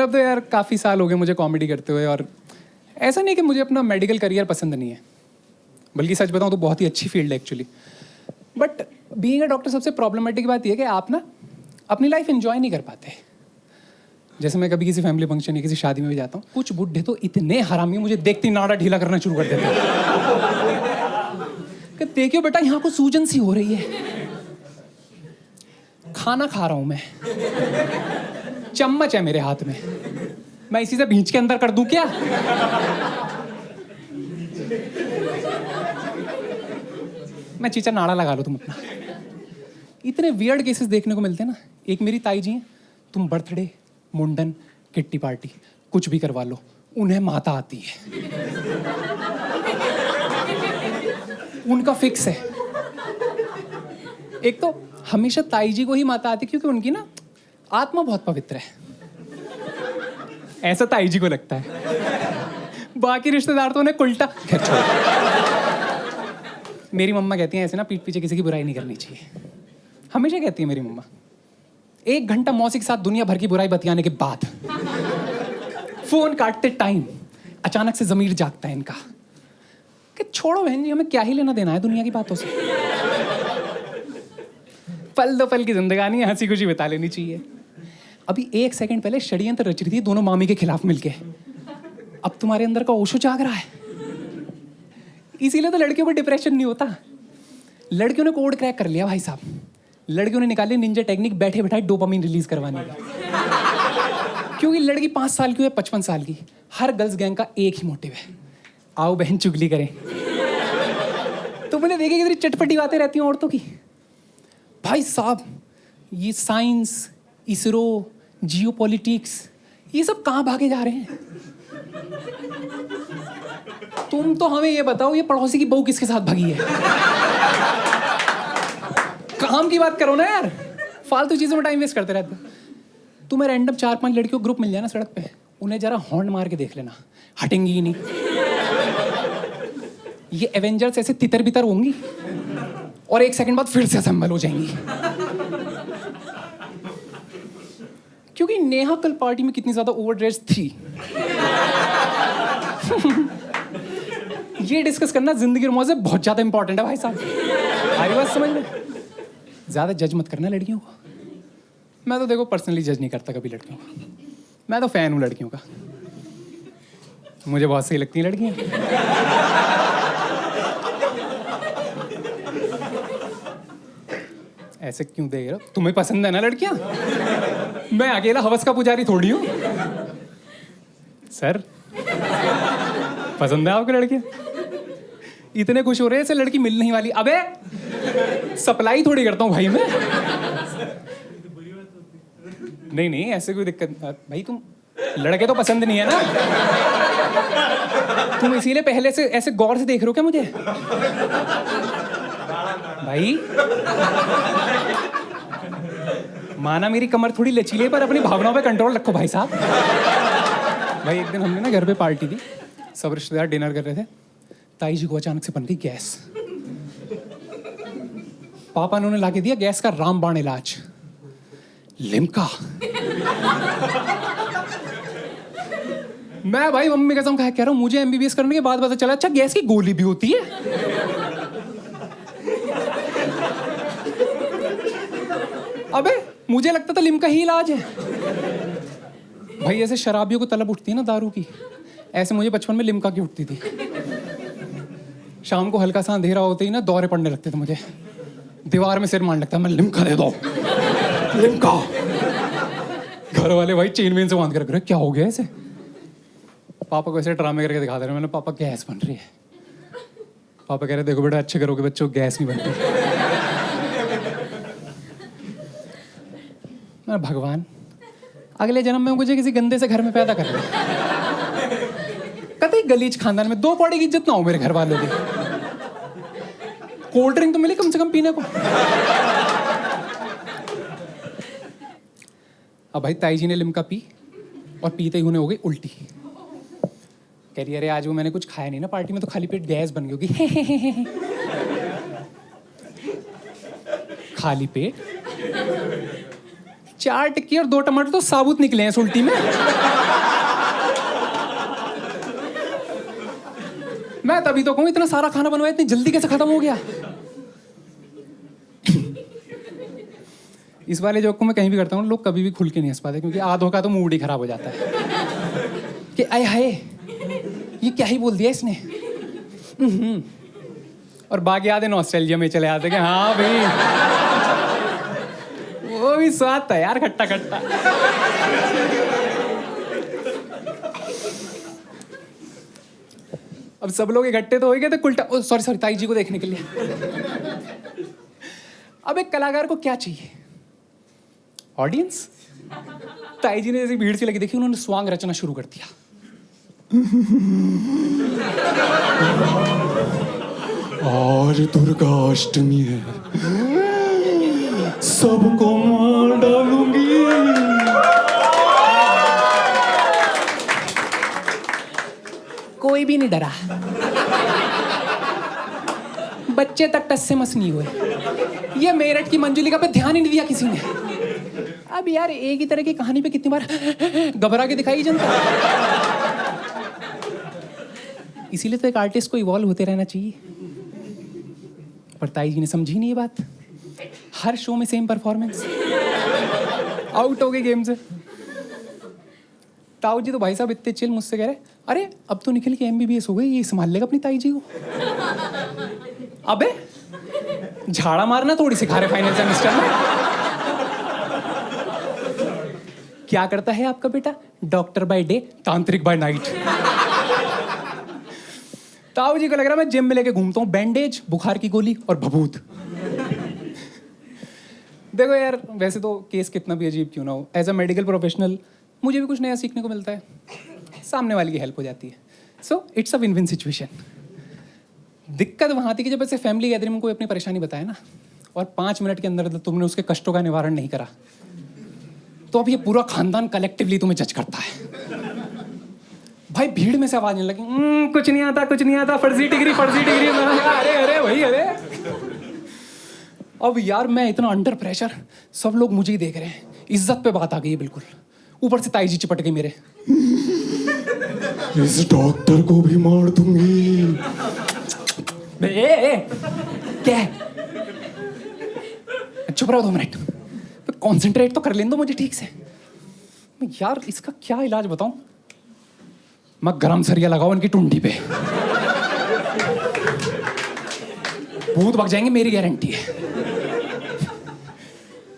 मतलब तो यार काफ़ी साल हो गए मुझे कॉमेडी करते हुए, और ऐसा नहीं कि मुझे अपना मेडिकल करियर पसंद नहीं है, बल्कि सच बताऊं तो बहुत ही अच्छी फील्ड है actually. But being a doctor सबसे प्रॉब्लमेटिक बात यह है कि आप ना अपनी लाइफ एंजॉय नहीं कर पाते। जैसे मैं कभी किसी फैमिली फंक्शन या किसी शादी में भी जाता हूँ, कुछ बुड्ढे तो इतने हरामी मुझे देखते ही नाड़ा ढीला करना शुरू कर देते हैं कि देखियो बेटा यहाँ को सूजन सी हो रही है, खाना खा रहा हूं मैं, चम्मच है मेरे हाथ में, मैं इसी से भींच के अंदर कर दूं क्या? मैं चीचा नाड़ा लगा लो तुम अपना। इतने वियर्ड केसेस देखने को मिलते हैं ना। एक मेरी ताई जी हैं, तुम बर्थडे, मुंडन, किट्टी पार्टी कुछ भी करवा लो, उन्हें माता आती है, उनका फिक्स है। एक तो हमेशा ताई जी को ही माता आती क्योंकि उनकी ना आत्मा बहुत पवित्र है, ऐसा ताई जी को लगता है। बाकी रिश्तेदार तो उन्हें उल्टा। मेरी मम्मा कहती हैं ऐसे ना पीठ पीछे किसी की बुराई नहीं करनी चाहिए, हमेशा कहती है मेरी मम्मा। 1 घंटा मौसी के साथ दुनिया भर की बुराई बतियाने के बाद फोन काटते टाइम अचानक से जमीर जागता है इनका कि छोड़ो बहन जी, हमें क्या ही लेना देना है दुनिया की बातों से। पल दो पल की जिंदगानी हंसी खुशी बिता लेनी चाहिए। अभी 1 सेकंड पहले षड्यंत्र रच रही थी दोनों मामी के खिलाफ मिलके, अब तुम्हारे अंदर का ओशो जाग रहा है। इसीलिए तो लड़कियों को डिप्रेशन नहीं होता। लड़कियों ने कोड क्रैक कर लिया भाई साहब। लड़कियों ने निकाली निंजा टेक्निक, बैठे बैठाए डोपामिन रिलीज करवाने की। क्योंकि लड़की 5 साल की है 55 साल की, हर गर्ल्स गैंग का एक ही मोटिव है, आओ बहन चुगली करें। तुमने देखे कितनी चटपटी बातें रहती हैं औरतों की। भाई साहब ये साइंस, इसरो, जियोपॉलिटिक्स, ये सब कहाँ भागे जा रहे हैं? तुम तो हमें ये बताओ, ये पड़ोसी की बहू किसके साथ भागी है? काम की बात करो ना यार, फालतू चीजों में टाइम वेस्ट करते रहते हो। तुम्हें रैंडम 4-5 लड़कियों ग्रुप मिल जाए ना सड़क पे, उन्हें जरा हॉर्न मार के देख लेना, हटेंगी ही नहीं। ये एवेंजर्स ऐसे तितर बितर होंगी और 1 सेकंड बाद फिर से असेंबल हो जाएंगी। क्योंकि नेहा कल पार्टी में कितनी ज्यादा ओवरड्रेस थी, ये डिस्कस करना जिंदगी रोमांस से बहुत ज्यादा इंपॉर्टेंट है भाई साहब। आ रही बात समझ में? ज्यादा जज मत करना लड़कियों को। मैं तो देखो पर्सनली जज नहीं करता कभी लड़कियों को, मैं तो फैन हूं लड़कियों का, मुझे बहुत सही लगती हैं लड़कियां। ऐसे क्यों देख रहे हो? तुम्हें पसंद है ना लड़कियां? मैं अकेला हवस का पुजारी थोड़ी हूं। सर पसंद है आपको लड़कियां? इतने खुश हो रहे हैं ऐसे लड़की मिल नहीं वाली। अबे सप्लाई थोड़ी करता हूं भाई मैं। नहीं नहीं ऐसे कोई दिक्कत भाई, तुम लड़के तो पसंद नहीं है ना, तुम इसीलिए पहले से ऐसे गौर से देख रहे हो क्या मुझे? भाई माना मेरी कमर थोड़ी लचीली है, पर अपनी भावनाओं पे कंट्रोल रखो भाई साहब। भाई एक दिन हमने ना घर पे पार्टी थी, सब रिश्तेदार डिनर कर रहे थे, ताई जी को अचानक से बन गई गैस। पापा ने उन्हें लाके दिया गैस का रामबाण इलाज, लिम्का। मैं भाई मम्मी कसम खा कह रहा हूं, मुझे एमबीबीएस करने के बाद पता चला अच्छा गैस की गोली भी होती है। अबे मुझे लगता था लिम्का ही इलाज है। भाई ऐसे शराबियों को तलब उठती है ना दारू की, ऐसे मुझे बचपन में लिम्का की उठती थी। शाम को हल्का सा अंधेरा होते ही ना दौरे पड़ने लगते थे मुझे, दीवार में सिर मारने लगता, मैं लिम्का दे दो, लिम्का। घर वाले भाई चेन वेन से बांध कर रख रहे, क्या हो गया ऐसे? पापा को ऐसे ड्रामे करके दिखा दे रहे, मैंने पापा गैस बन रही है। पापा कह रहे देखो बेटा अच्छे करोगे बच्चों, गैस नहीं बनती। मैं भगवान अगले जन्म में मुझे किसी गंदे से घर में पैदा कर रहे, कतई गलीज खानदान में 2 पौड़ी की इज्जत ना हो मेरे घर वालों की। कोल्ड ड्रिंक तो मिले कम से कम पीने को। अब भाई ताई जी ने लिम्का पी और पीते ही उन्हें हो गई उल्टी। कह रही अरे आज वो मैंने कुछ खाया नहीं ना पार्टी में, तो खाली पेट गैस बन गई होगी। खाली पेट 4 टिक्की और 2 टमाटर तो साबुत निकले हैं इस उल्टी में। मैं तभी तो कहूँ इतना सारा खाना बनवाया इतनी जल्दी कैसे खत्म हो गया। इस वाले जोक को मैं कहीं भी करता हूँ, लोग कभी भी खुल के नहीं हंस पाते, क्योंकि आधों का तो मूड ही खराब हो जाता है कि आय हाय ये क्या ही बोल दिया इसने। और बाकी आधे नॉस्टैल्जिया में चले आते कि हाँ भाई वो भी स्वाद था यार, खट्टा खट्टा। अब सब लोग इकट्ठे तो हो गए थे उल्टा, सॉरी ताई जी को देखने के लिए। अब एक कलाकार को क्या चाहिए? ऑडियंस। ताई जी ने जैसे भीड़ सी लगी देखी, उन्होंने स्वांग रचना शुरू कर दिया। आज दुर्गा अष्टमी है, सबको मार डालूंगी। कोई भी नहीं डरा, बच्चे तक टस से मस नहीं हुए। ये मेरठ की मंजुलिका पे ध्यान ही नहीं दिया किसी ने। अब यार एक ही तरह की कहानी पे कितनी बार घबरा के दिखाई जनता। इसीलिए तो एक आर्टिस्ट को इवॉल्व होते रहना चाहिए। पर ताई जी ने समझी नहीं ये बात। हर शो में सेम परफॉर्मेंस, आउट हो गए गेम से। ताऊ जी तो भाई साहब इतने चिल, मुझसे कह रहे अरे अब तो निखिल की MBBS हो गई, ये संभाल लेगा अपनी ताई जी को। अबे झाड़ा मारना थोड़ी सिखा रहे फाइनल सेमेस्टर में। क्या करता है आपका बेटा? डॉक्टर बाय डे, तांत्रिक बाय नाइट। ताऊ जी को लग रहा है मैं जिम में लेके घूमता हूँ बैंडेज, बुखार की गोली और भभूत। देखो यार, वैसे तो केस कितना भी अजीब क्यों ना हो, एज अ मेडिकल प्रोफेशनल मुझे भी कुछ नया सीखने को मिलता है, सामने वाले की हेल्प हो जाती है। So it's a win win situation. दिक्कत वहाँ थी कि जब ऐसे फैमिली गैदरिंग में कोई अपनी परेशानी बताए ना, और 5 मिनट के अंदर तुमने उसके कष्टों का निवारण नहीं करा, तो अब ये पूरा खानदान कलेक्टिवली तुम्हें जज करता है। भाई भीड़ में से आवाज नहीं लगी, कुछ नहीं आता कुछ नहीं आता, फर्जी डिग्री फर्जी डिग्री। अरे अरे भाई अरे। अब यार मैं इतना अंडर प्रेशर, सब लोग मुझे ही देख रहे हैं, इज्जत पे बात आ गई है बिल्कुल। ऊपर से ताई जी चिपट गई मेरे। इस डॉक्टर को भी मार दूंगी। क्या है? चुप रहो 2 मिनट, कॉन्सेंट्रेट तो कर लेने दो मुझे ठीक से। यार इसका क्या इलाज बताऊं? मैं गरम सरिया लगाओ इनकी टुंडी पे, भूत भाग जाएंगे, मेरी गारंटी है।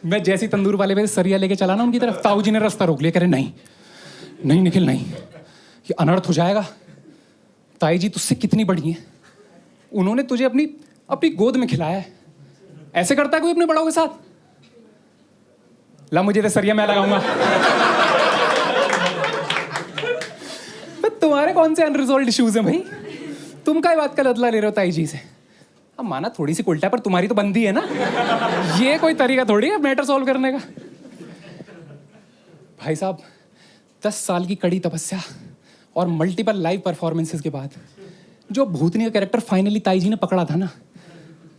मैं जैसी तंदूर वाले पे सरिया लेके चला ना उनकी तरफ, ताऊ जी ने रास्ता रोक लिया, कह रहे नहीं नहीं निखिल नहीं, ये अनर्थ हो जाएगा। ताई जी तुझसे कितनी बड़ी है, उन्होंने तुझे अपनी अपनी गोद में खिलाया है, ऐसे करता है कोई अपने बड़ों के साथ? ला मुझे तो सरिया मैं लगाऊंगा। तुम्हारे कौन से अनरिजॉल्व्ड इश्यूज हैं भाई? तुम क्या बात का बदला ले रहे हो ताई जी से? अब माना थोड़ी सी उल्टा, पर तुम्हारी तो बंदी है ना, ये कोई तरीका थोड़ी है मैटर सॉल्व करने का। भाई साहब 10 साल की कड़ी तपस्या और मल्टीपल लाइव परफॉर्मेंसेस के बाद जो भूतनी का कैरेक्टर फाइनली ताई जी ने पकड़ा था ना,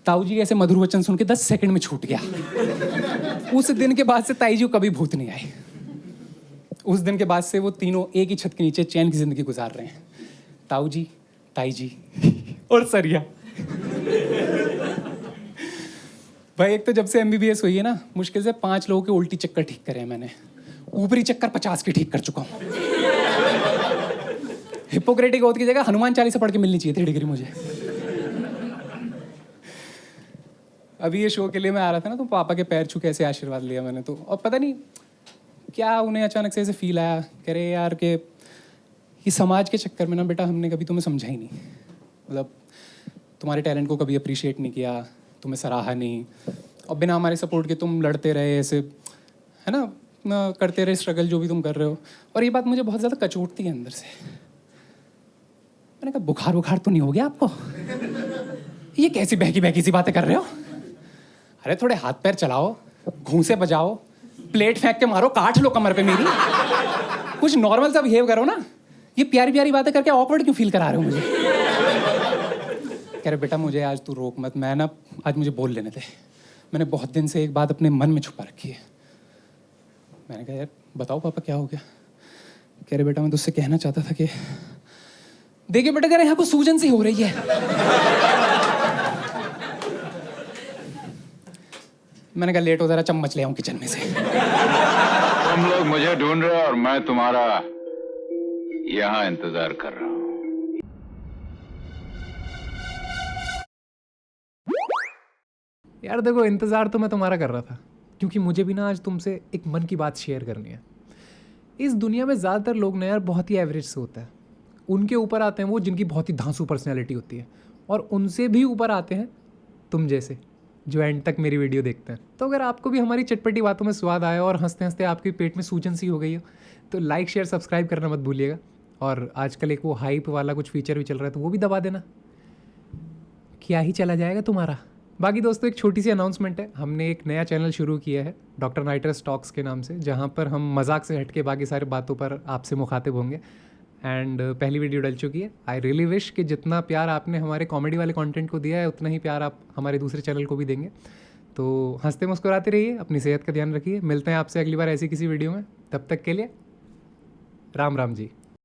ताऊ जी ऐसे मधुर वचन सुन के 10 सेकंड में छूट गया। उस दिन के बाद से ताई जी कभी भूत नहीं आए। उस दिन के बाद से वो तीनों एक ही छत के नीचे चैन की जिंदगी गुजार रहे हैं, ताऊ जी, ताई जी और सरिया। भाई एक तो जब से MBBS हुई है ना, मुश्किल से 5 लोगों के उल्टी चक्कर ठीक करे हैं मैंने, ऊपरी चक्कर 50 के ठीक कर चुका हूँ। हिप्पोक्रेटिक ओथ की जगह हनुमान चालीसा पढ़ के मिलनी चाहिए थी डिग्री मुझे। अभी ये शो के लिए मैं आ रहा था ना, तो पापा के पैर छू के ऐसे आशीर्वाद लिया मैंने, तो और पता नहीं क्या उन्हें अचानक से ऐसे फील आया, कह रहे यार कि ये समाज के चक्कर में ना बेटा हमने कभी तुम्हें समझा ही नहीं, मतलब तुम्हारे टैलेंट को कभी अप्रिशिएट नहीं किया, तुम्हें सराहा नहीं, और बिना हमारे सपोर्ट के तुम लड़ते रहे ऐसे, है ना, करते रहे स्ट्रगल जो भी तुम कर रहे हो। और ये बात मुझे बहुत ज़्यादा कचोटती है अंदर से। मैंने कहा बुखार तो नहीं हो गया आपको? ये कैसी बहकी बहकी सी बातें कर रहे हो? अरे थोड़े हाथ पैर चलाओ, घूंसे बजाओ, प्लेट फेंक के मारो, काट लो कमर पे मेरी, कुछ नॉर्मल सा बिहेव करो ना। ये प्यारी प्यारी बातें करके ऑकवर्ड क्यों फील करा रहे हो मुझे? कह रहे बेटा मुझे आज तू रोक मत, मैं ना आज मुझे बोल लेने दे, मैंने बहुत दिन से एक बात अपने मन में छुपा रखी है। मैंने कहा यार बताओ पापा क्या हो गया। कह रहे बेटा मैं तुझसे कहना चाहता था कि देखिए बेटा कह रहे यहाँ को सूजन सी हो रही है। मैंने कहा लेट हो जरा चम्मच ले आऊं किचन में से। तुम लोग मुझे ढूंढ रहे हो और मैं तुम्हारा यहाँ इंतजार कर रहा हूँ। यार देखो, इंतज़ार तो मैं तुम्हारा कर रहा था क्योंकि मुझे भी ना आज तुमसे एक मन की बात शेयर करनी है। इस दुनिया में ज़्यादातर लोग ना यार बहुत ही एवरेज से होता है। उनके ऊपर आते हैं वो जिनकी बहुत ही धांसू पर्सनैलिटी होती है, और उनसे भी ऊपर आते हैं तुम जैसे जो एंड तक मेरी वीडियो देखते हैं। तो अगर आपको भी हमारी चटपटी बातों में स्वाद आया और हंसते हंसते आपके पेट में सूजन सी हो गई हो तो लाइक शेयर सब्सक्राइब करना मत भूलिएगा। और आजकल एक वो हाइप वाला कुछ फीचर भी चल रहा है तो वो भी दबा देना, क्या ही चला जाएगा तुम्हारा। बाकी दोस्तों एक छोटी सी अनाउंसमेंट है, हमने एक नया चैनल शुरू किया है डॉक्टर नाइटर्स टॉक्स के नाम से, जहाँ पर हम मजाक से हट के बाकी सारी बातों पर आपसे मुखातिब होंगे। एंड पहली वीडियो डल चुकी है। आई रियली विश कि जितना प्यार आपने हमारे कॉमेडी वाले कंटेंट को दिया है उतना ही प्यार आप हमारे दूसरे चैनल को भी देंगे। तो हंसते मुस्कुराते रहिए, अपनी सेहत का ध्यान रखिए। मिलते हैं आपसे अगली बार ऐसी किसी वीडियो में, तब तक के लिए राम राम जी।